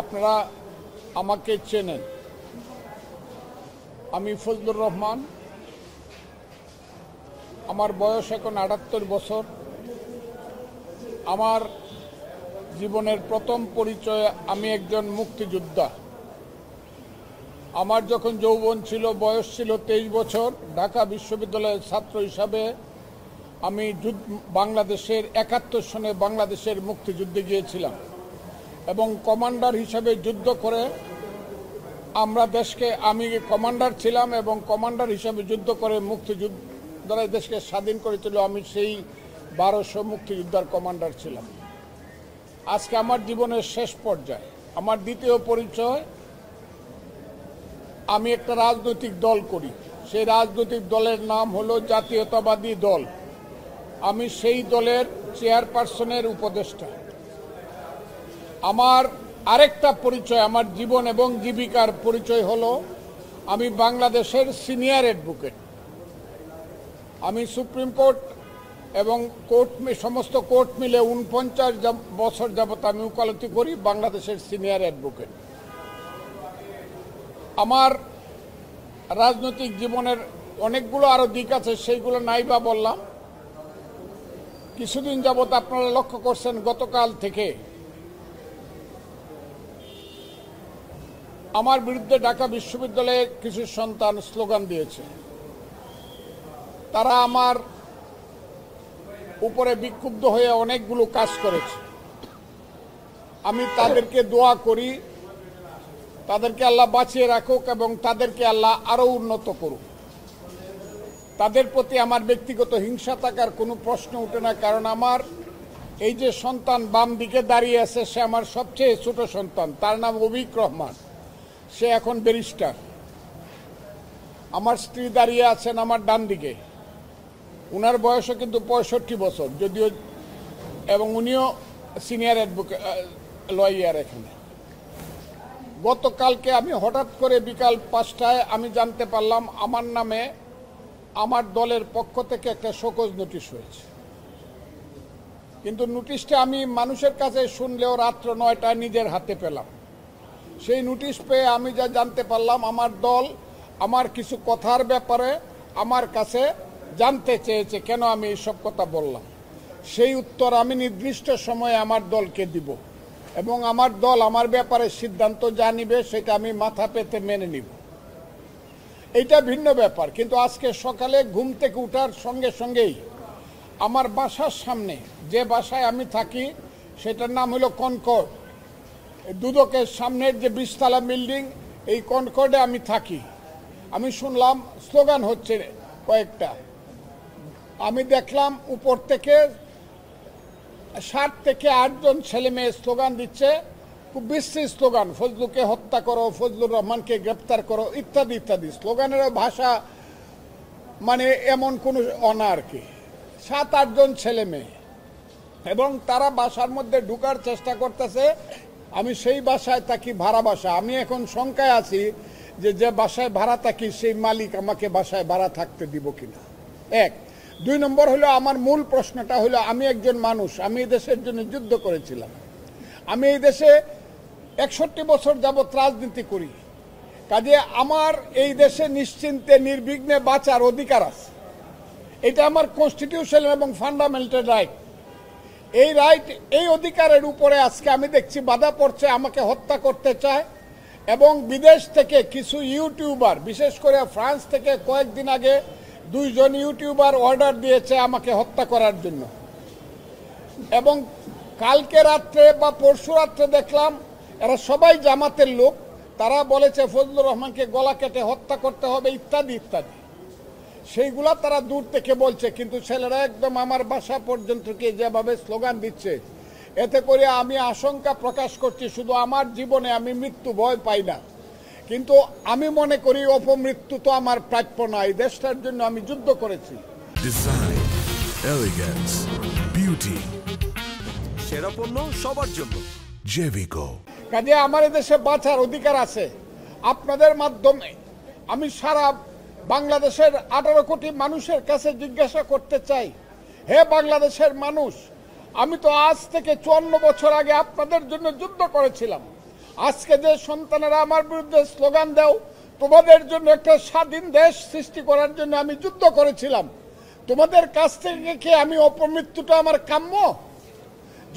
আপনারা আমাকে চেনেন। আমি ফজলুর রহমান। আমার বয়স এখন ৭৮ বছর। আমার জীবনের প্রথম পরিচয়, আমি একজন মুক্তিযোদ্ধা। আমার যখন যৌবন ছিল, বয়স ছিল 23 বছর, ঢাকা বিশ্ববিদ্যালয়ের ছাত্র হিসাবে আমি বাংলাদেশের ৭১ সনে বাংলাদেশের মুক্তিযুদ্ধে গিয়েছিলাম এবং কমান্ডার হিসাবে যুদ্ধ করে আমরা দেশকে, আমি কমান্ডার ছিলাম এবং কমান্ডার হিসাবে যুদ্ধ করে মুক্তিযোদ্ধারা দেশকে স্বাধীন করেছিল। আমি সেই 1200 মুক্তিযোদ্ধার কমান্ডার ছিলাম। আজকে আমার জীবনের শেষ পর্যায়ে আমার দ্বিতীয় পরিচয়, আমি একটা রাজনৈতিক দল করি। সেই রাজনৈতিক দলের নাম হলো জাতীয়তাবাদী দল। আমি সেই দলের চেয়ারপারসনের উপদেষ্টা। আমার আরেকটা পরিচয়, আমার জীবন এবং জীবিকার পরিচয় হলো আমি বাংলাদেশের সিনিয়র অ্যাডভোকেট। আমি সুপ্রিম কোর্ট এবং সমস্ত কোর্ট মিলে ৪৯ বছর যাবত আমি ওকালতি করি, বাংলাদেশের সিনিয়র অ্যাডভোকেট। আমার রাজনৈতিক জীবনের অনেকগুলো আরো দিক আছে, সেইগুলো নাই বা বললাম। কিছুদিন যাবত আপনারা লক্ষ্য করছেন, গতকাল থেকে আমার বিরুদ্ধে ঢাকা বিশ্ববিদ্যালয়ে কিছু সন্তান স্লোগান দিয়েছে। তারা আমার উপরে বিক্ষুব্ধ হয়ে অনেকগুলো কাজ করেছে। আমি তাদেরকে দোয়া করি, তাদেরকে আল্লাহ বাঁচিয়ে রাখুক এবং তাদেরকে আল্লাহ আরো উন্নত করুক। তাদের প্রতি আমার ব্যক্তিগত হিংসা থাকার কোনো প্রশ্ন ওঠে না, কারণ আমার এই যে সন্তান বাম দিকে দাঁড়িয়ে আছে, সে আমার সবচেয়ে ছোট সন্তান। তার নাম অবিক রহমান, সে এখন ব্যারিস্টার। আমার স্ত্রী দাঁড়িয়ে আছেন আমার ডান দিকে, উনার বয়সও কিন্তু ৬৫ বছর যদিও, এবং উনিও সিনিয়র অ্যাডভোকেট লয়ার এখানে। গতকালকে আমি হঠাৎ করে বিকাল ৫টায় আমি জানতে পারলাম আমার নামে আমার দলের পক্ষ থেকে একটা শোকজ নোটিশ হয়েছে। কিন্তু নোটিশটা আমি মানুষের কাছে শুনলেও রাত্র ৯টায় নিজের হাতে পেলাম। সেই নোটিশ পেয়ে আমি যা জানতে পারলাম, আমার দল আমার কিছু কথার ব্যাপারে আমার কাছে জানতে চেয়েছে, কেন আমি এইসব কথা বললাম। সেই উত্তর আমি নির্দিষ্ট সময়ে আমার দলকে দিব এবং আমার দল আমার ব্যাপারে সিদ্ধান্ত যা নিবে সেটা আমি মাথা পেতে মেনে নিব। এইটা ভিন্ন ব্যাপার। কিন্তু আজকে সকালে ঘুম থেকে উঠার সঙ্গে সঙ্গেই আমার বাসার সামনে, যে বাসায় আমি থাকি সেটার নাম হলো কনকর্ড, দুদকের সামনের যে ২০ তলা বিল্ডিং, এই কনকর্ডে আমি থাকি। আমি শুনলাম স্লোগান হচ্ছে কয়েকটা। আমি দেখলাম উপর থেকে ৭ থেকে ৮ জন ছেলে মেয়ে স্লোগান দিচ্ছে, খুব বিশ্রী স্লোগান। ফজলুকে হত্যা করো, ফজলুর রহমানকে গ্রেপ্তার করো, ইত্যাদি ইত্যাদি। স্লোগানের ভাষা মানে এমন কোনো অনা আর কি। ৭-৮ জন ছেলে মেয়ে, এবং তারা বাসার মধ্যে ঢুকার চেষ্টা করতেছে। আমি সেই বাসায় থাকি, ভাড়া বাসা। আমি এখন শঙ্কায় আছি যে বাসায় ভাড়া থাকি সেই মালিক আমাকে বাসায় ভাড়া থাকতে দিব কিনা। ১। ২ নম্বর হলো, আমার মূল প্রশ্নটা হলো, আমি একজন মানুষ, আমি এই দেশের জন্য যুদ্ধ করেছিলাম। আমি এই দেশে ৬১ বছর যাবৎ রাজনীতি করি। কাজে আমার এই দেশে নিশ্চিন্তে নির্বিঘ্নে বাঁচার অধিকার আছে। এটা আমার কনস্টিটিউশন এবং ফান্ডামেন্টাল রাইট। এই রাইট, এই অধিকারের উপরে আজকে আমি দেখছি বাধা পড়ছে। আমাকে হত্যা করতে চায় এবং বিদেশ থেকে কিছু ইউটিউবার, বিশেষ করে ফ্রান্স থেকে কয়েকদিন আগে ২ জন ইউটিউবার অর্ডার দিয়েছে আমাকে হত্যা করার জন্য। এবং কালকে রাত্রে বা পরশু রাত্রে দেখলাম এরা সবাই জামাতের লোক। তারা বলেছে ফজলুর রহমানকে গলা কেটে হত্যা করতে হবে, ইত্যাদি ইত্যাদি। সেইগুলা তারা দূর থেকে বলছে, কিন্তু ছেলেরা একদম আমার বাসা পর্যন্ত গিয়ে যেভাবে স্লোগান দিচ্ছে, এতে করে আমি আশঙ্কা প্রকাশ করছি। শুধু আমার জীবনে আমি মৃত্যু ভয় পাই না, কিন্তু আমি মনে করি অপমৃত্যু তো আমার প্রাপ্য না। এই দেশটার জন্য আমি যুদ্ধ করেছি। ডিজাইন, এলিগেন্স, বিউটি, সেরা পণ্য সবার জন্য জেভিকো। কাজে আমার দেশে বাঁচার অধিকার আছে। আপনাদের মাধ্যমে আমি সারা বাংলাদেশের 18 কোটি মানুষের কাছে জিজ্ঞাসা করতে চাই, হে বাংলাদেশের মানুষ, আমি তো আজ থেকে 54 বছর আগে আপনাদের জন্য যুদ্ধ করেছিলাম। আজকে যে সন্তানেরা আমার বিরুদ্ধে স্লোগান দাও, তোমাদের জন্য একটা স্বাধীন দেশ সৃষ্টি করার জন্য আমি যুদ্ধ করেছিলাম, তোমাদের কাছ থেকে কি আমি অপমৃত্যুটা আমার কাম্য?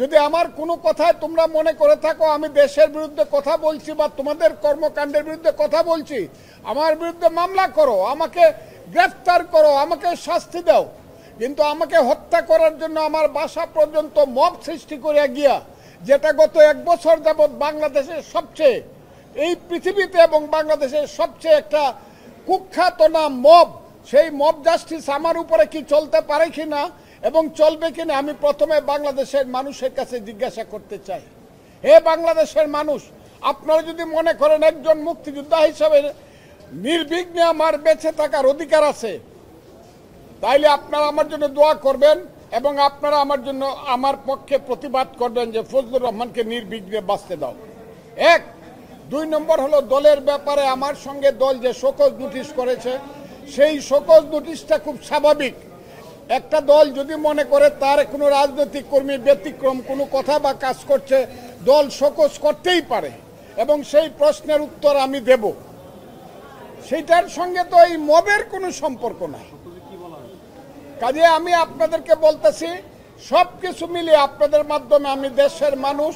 যদি আমার কোনো কথায় তোমরা মনে করে থাকো আমি দেশের বিরুদ্ধে কথা বলছি বা তোমাদের কর্মকাণ্ডের বিরুদ্ধে কথা বলছি, আমার বিরুদ্ধে মামলা করো, আমাকে গ্রেফতার করো, আমাকে শাস্তি দাও। কিন্তু আমাকে হত্যা করার জন্য আমার বাসা পর্যন্ত মব সৃষ্টি করে গিয়া, যেটা গত 1 বছর যাবৎ বাংলাদেশের সবচেয়ে, এই পৃথিবীতে এবং বাংলাদেশের সবচেয়ে একটা কুখ্যাত নাম মব, সেই মব জাস্টিস আমার উপরে কি চলতে পারে কিনা এবং চলবে কিনা আমি প্রথমে বাংলাদেশের মানুষের কাছে জিজ্ঞাসা করতে চাই। হে বাংলাদেশের মানুষ, আপনারা যদি মনে করেন একজন মুক্তিযোদ্ধা হিসাবে নির্বিঘ্নে আমার বেঁচে থাকার অধিকার আছে, তাইলে আপনারা আমার জন্য দোয়া করবেন এবং আপনারা আমার জন্য আমার পক্ষে প্রতিবাদ করবেন যে ফজলুর রহমানকে নির্বিঘ্নে বাঁচতে দাও। 1 2 নম্বর হলো দলের ব্যাপারে আমার সঙ্গে দল যে শোকজ নোটিশ করেছে, সেই শোকজ নোটিশটা খুব স্বাভাবিক। একটা দল যদি মনে করে তার কোনো রাজনৈতিক কর্মী ব্যতিক্রম কোনো কথা বা কাজ করছে, দল শোকজ করতেই পারে এবং সেই প্রশ্নের উত্তর আমি দেব। সেইটার সঙ্গে তো এই মবের কোনো সম্পর্ক নাই। কাজে আমি আপনাদেরকে বলতেছি, সব কিছু মিলিয়ে আপনাদের মাধ্যমে আমি দেশের মানুষ,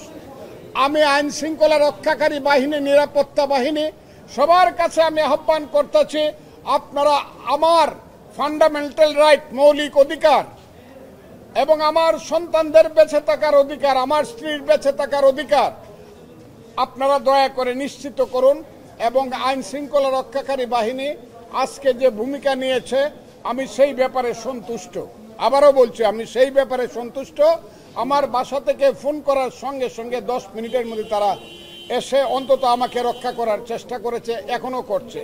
আমি আইন শৃঙ্খলা রক্ষাকারী বাহিনী, নিরাপত্তা বাহিনী, সবার কাছে আমি আহ্বান করতেছি, আপনারা আমার ফান্ডামেন্টাল রাইট, মৌলিক অধিকার এবং আমার সন্তানদের বেঁচে থাকার অধিকার, আমার স্ত্রীর বেঁচে থাকার অধিকার আপনারা দয়া করে নিশ্চিত করুন। এবং আইন শৃঙ্খলা রক্ষাকারী বাহিনী আজকে যে ভূমিকা নিয়েছে আমি সেই ব্যাপারে সন্তুষ্ট। আবারও বলছি, আমি সেই ব্যাপারে সন্তুষ্ট। আমার বাসা থেকে ফোন করার সঙ্গে সঙ্গে 10 মিনিটের মধ্যে তারা এসে অন্তত আমাকে রক্ষা করার চেষ্টা করেছে, এখনো করছে।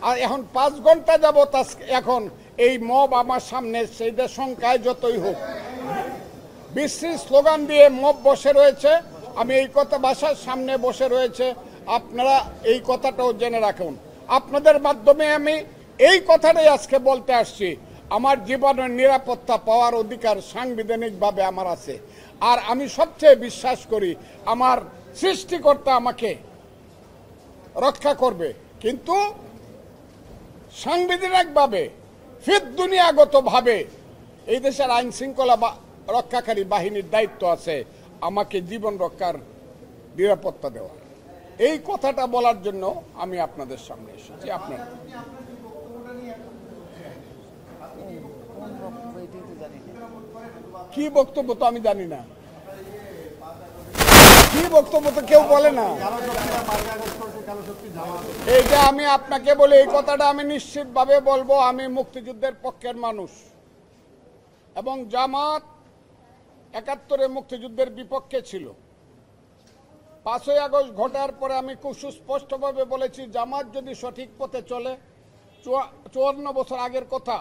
আর এখন 5 ঘন্টা যাবত এখন এই মব আমার সামনে, সেইটা সংখ্যায় যতই হোক, বিশ্রী স্লোগান দিয়ে মব বসে রয়েছে। আমি এই কথা বাসার সামনে বসে রয়েছে, আপনারা এই কথাটাও জেনে রাখুন। আপনাদের মাধ্যমে আমি এই কথাটাই আজকে বলতে আসছি, আমার জীবনের নিরাপত্তা পাওয়ার অধিকার সাংবিধানিকভাবে আমার আছে। আর আমি সবচেয়ে বিশ্বাস করি আমার সৃষ্টিকর্তা আমাকে রক্ষা করবে, কিন্তু সাংবিধানিকভাবে ফির দুনিয়াগতভাবে এই দেশের আইন শৃঙ্খলা রক্ষাকারী বাহিনীর দায়িত্ব আছে আমাকে জীবন রক্ষার নিরাপত্তা দেওয়া। এই কথাটা বলার জন্য আমি আপনাদের সামনে এসেছি। আপনার কি বক্তব্য তো আমি জানি না, কি বক্তব্য তো কেউ বলে না। এইটা আমি আপনাকে বলে, এই কথাটা আমি নিশ্চিতভাবে বলবো, আমি মুক্তিযুদ্ধের পক্ষের মানুষ এবং জামাত 71-এ মুক্তিযুদ্ধের বিপক্ষে ছিল। 5ই আগস্ট ঘটার পরে আমি খুব সুস্পষ্টভাবে বলেছি, জামাত যদি সঠিক পথে চলে, 54 বছর আগের কথা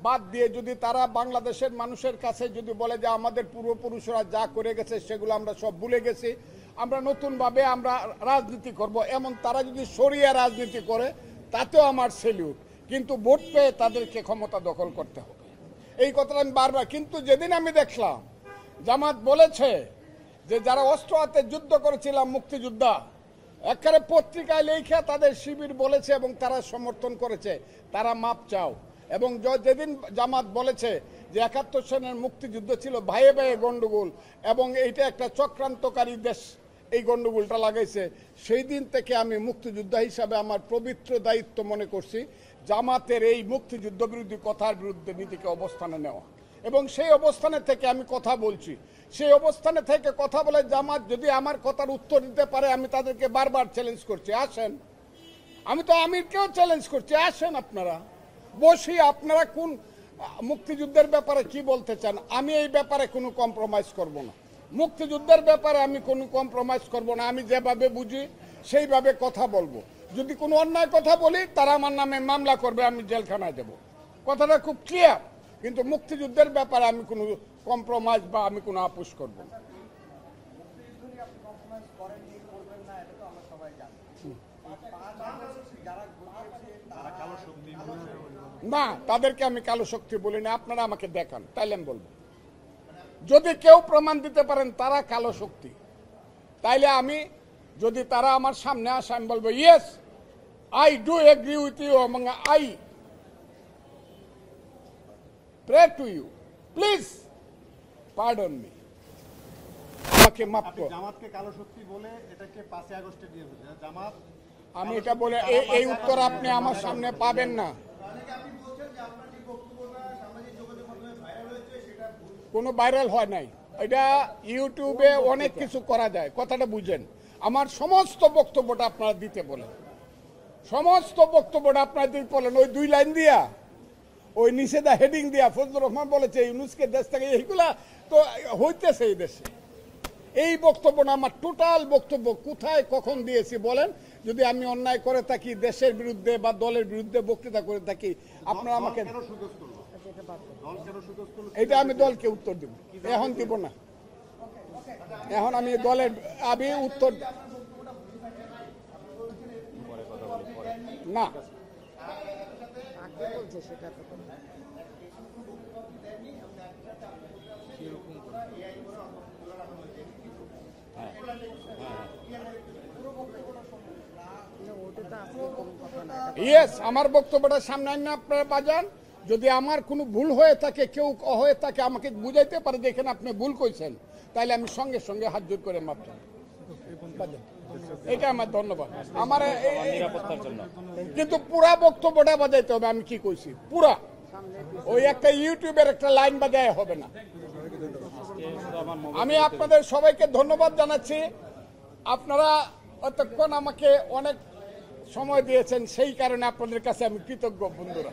বাদ দিয়ে যদি তারা বাংলাদেশের মানুষের কাছে যদি বলে যে আমাদের পূর্বপুরুষরা যা করে গেছে সেগুলো আমরা সব ভুলে গেছি, আমরা নতুনভাবে আমরা রাজনীতি করব, এমন তারা যদি শরিয়া রাজনীতি করে, তাতেও আমার সেলিউট। কিন্তু ভোট পেয়ে তাদেরকে ক্ষমতা দখল করতে হবে, এই কথাটা আমি বারবার। কিন্তু যেদিন আমি দেখলাম জামাত বলেছে যে যারা অস্ত্র হাতে যুদ্ধ করেছিলাম মুক্তিযোদ্ধা, একেবারে পত্রিকায় লেখা তাদের শিবির বলেছে এবং তারা সমর্থন করেছে, তারা মাপ চাও। এবং যেদিন জামাত বলেছে যে 71 সনের মুক্তিযুদ্ধ ছিল ভাইয়ে ভাইয়ে গন্ডগোল এবং এইটা একটা চক্রান্তকারী দেশ এই গন্ডগোলটা লাগাইছে, সেই দিন থেকে আমি মুক্তিযোদ্ধা হিসাবে আমার পবিত্র দায়িত্ব মনে করছি জামাতের এই মুক্তিযুদ্ধ বিরোধী কথার বিরুদ্ধে নীতিকে অবস্থানে নেওয়া। এবং সেই অবস্থানে থেকে আমি কথা বলছি, সেই অবস্থানে থেকে কথা বলে জামাত যদি আমার কথার উত্তর দিতে পারে, আমি তাদেরকে বারবার চ্যালেঞ্জ করছি, আসেন। আমি তো আমিরকেও চ্যালেঞ্জ করছি, আসেন আপনারা বসি, আপনারা কোন মুক্তিযুদ্ধের ব্যাপারে কি বলতে চান। আমি এই ব্যাপারে কোনো কম্প্রোমাইজ করব না, মুক্তিযুদ্ধের ব্যাপারে আমি কোনো কম্প্রোমাইজ করব না। আমি যেভাবে বুঝি সেইভাবে কথা বলবো। যদি কোনো অন্যায় কথা বলি তারা আমার নামে মামলা করবে, আমি জেলখানায় দেব, কথাটা খুব ক্লিয়ার। কিন্তু মুক্তিযুদ্ধের ব্যাপারে আমি কোনো কম্প্রোমাইজ বা আমি কোনো আপোষ করব না। না, তাদেরকে আমি কালো শক্তি বলি না, আপনারা আমাকে দেখান তাইলে আমি বলবো। যদি কেউ প্রমাণ দিতে পারেন তারা কালো শক্তি, তাইলে আমি যদি তারা আমার সামনে আসে আমি বলবো yes I do agree with you এবং I pray to you please pardon me, আমাকে মাফ আপনি করুন। জামাতকে কালো শক্তি বলে এটাকে 5 আগস্টে দিয়ে ফেলছেন। জামাত আমি এটা বলে এই উত্তর আপনি আমার সামনে পাবেন না। কোনো ভাইরাল হয় নাই, এটা ইউটিউবে অনেক কিছু করা যায়, কথাটা বুঝেন। আমার সমস্ত বক্তব্যটা আপনারা দিতে বলেন, সমস্ত বক্তব্যটা আপনারা দিতে বলেন। ওই 2 লাইন দিয়া, ওই নিষেধা হেডিং দিয়া ফজলুর রহমান বলেছে ইউনুসকে দেশ থেকে, এইগুলা তো হইতেছে এই দেশে। এই বক্তব্য না, আমার টোটাল বক্তব্য কোথায় কখন দিয়েছি বলেন। যদি আমি অন্যায় করে থাকি, দেশের বিরুদ্ধে বা দলের বিরুদ্ধে বক্তৃতা করে থাকি, আপনারা আমাকে কেন সুযোগ করলো? দল কেন সুযোগ করলো? এটা আমি দলকে উত্তর দিব, এখন দিব না। এখন আমি দলের উত্তর না। ইয়েস, আমার বক্তব্যটা সামনে আইন আপনারা বাজান। যদি আমার কোনো ভুল হয়ে থাকে, কেউ হয়ে থাকে, আমাকে বুঝাইতে পারে যে এখানে আপনি ভুল কইছেন, তাহলে আমি সঙ্গে সঙ্গে হাত জোর করে মাপ চাই। এটা আমার ধন্যবাদ। আমার কিন্তু পুরা বক্তব্যটা বাজাইতে হবে, আমি কি কইছি পুরা। ওই একটা ইউটিউবের একটা লাইন বাজায় হবে না। আমি আপনাদের সবাইকে ধন্যবাদ জানাচ্ছি। আপনারা এতক্ষণ আমাকে অনেক সময় দিয়েছেন, সেই কারণে আপনাদের কাছে আমি কৃতজ্ঞ বন্ধুরা।